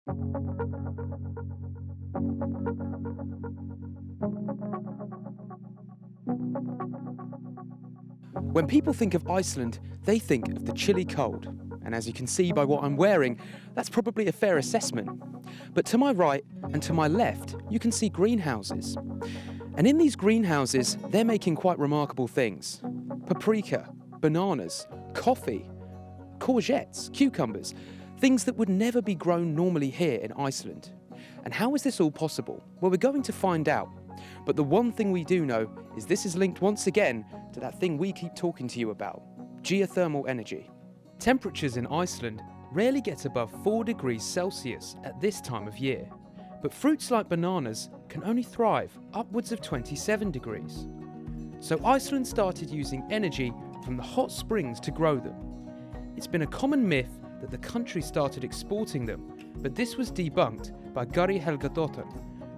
When people think of Iceland, they think of the chilly cold. And as you can see by what I'm wearing, that's probably a fair assessment. But to my right and to my left, you can see greenhouses. And in these greenhouses, they're making quite remarkable things. Paprika, bananas, coffee, courgettes, cucumbers, things that would never be grown normally here in Iceland. And how is this all possible? Well, we're going to find out. But the one thing we do know is this is linked once again to that thing we keep talking to you about, geothermal energy. Temperatures in Iceland rarely get above 4 degrees Celsius at this time of year, but fruits like bananas can only thrive upwards of 27 degrees. So Iceland started using energy from the hot springs to grow them. It's been a common myth that the country started exporting them, but this was debunked by Guri Helgadóttir,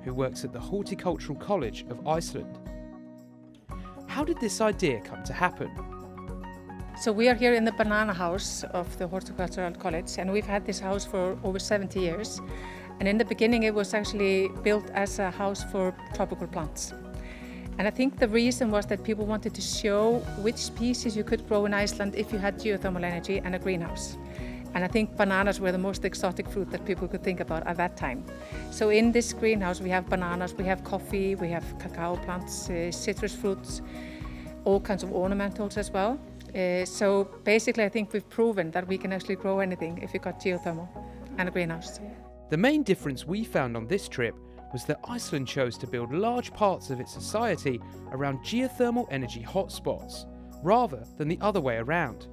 who works at the Horticultural College of Iceland. How did this idea come to happen? So we are here in the banana house of the Horticultural College, and we've had this house for over 70 years. And in the beginning it was actually built as a house for tropical plants. And I think the reason was that people wanted to show which species you could grow in Iceland if you had geothermal energy and a greenhouse. And I think bananas were the most exotic fruit that people could think about at that time. So in this greenhouse we have bananas, we have coffee, we have cacao plants, citrus fruits, all kinds of ornamentals as well. So basically I think we've proven that we can actually grow anything if you got geothermal and a greenhouse. The main difference we found on this trip was that Iceland chose to build large parts of its society around geothermal energy hotspots, rather than the other way around.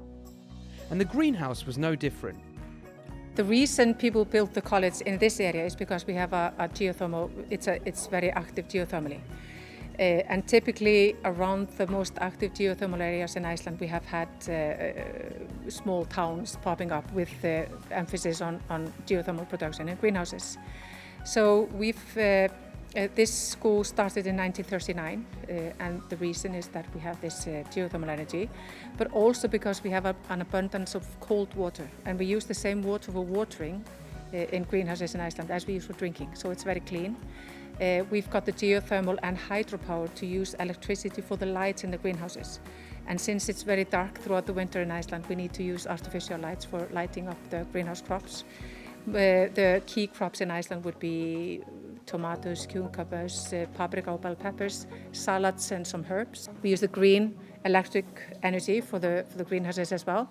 And the greenhouse was no different. The reason people built the college in this area is because we have a geothermal, it's very active geothermally. And typically around the most active geothermal areas in Iceland we have had small towns popping up with emphasis on geothermal production in greenhouses. So this school started in 1939 and the reason is that we have this geothermal energy, but also because we have an abundance of cold water and we use the same water for watering in greenhouses in Iceland as we use for drinking, so it's very clean. We've got the geothermal and hydropower to use electricity for the lights in the greenhouses. And since it's very dark throughout the winter in Iceland, we need to use artificial lights for lighting up the greenhouse crops. The key crops in Iceland would be tomatoes, cucumbers, paprika, bell peppers, salads and some herbs. We use the green electric energy for the greenhouses as well.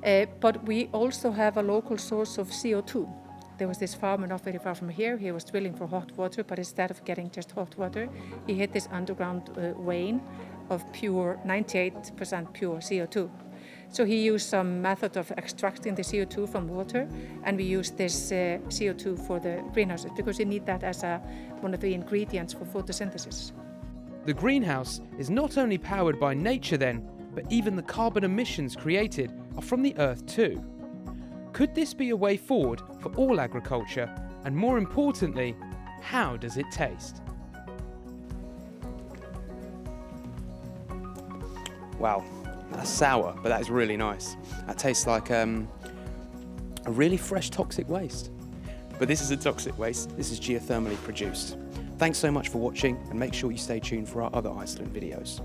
But we also have a local source of CO2. There was this farmer not very far from here. He was drilling for hot water, but instead of getting just hot water, he hit this underground vein of pure, 98% pure CO2. So he used some method of extracting the CO2 from water, and we use this CO2 for the greenhouses because you need that as one of the ingredients for photosynthesis. The greenhouse is not only powered by nature then, but even the carbon emissions created are from the earth too. Could this be a way forward for all agriculture? And more importantly, how does it taste? Wow, that's sour, but that is really nice. That tastes like a really fresh toxic waste. But this isn't toxic waste, this is geothermally produced. Thanks so much for watching and make sure you stay tuned for our other Iceland videos.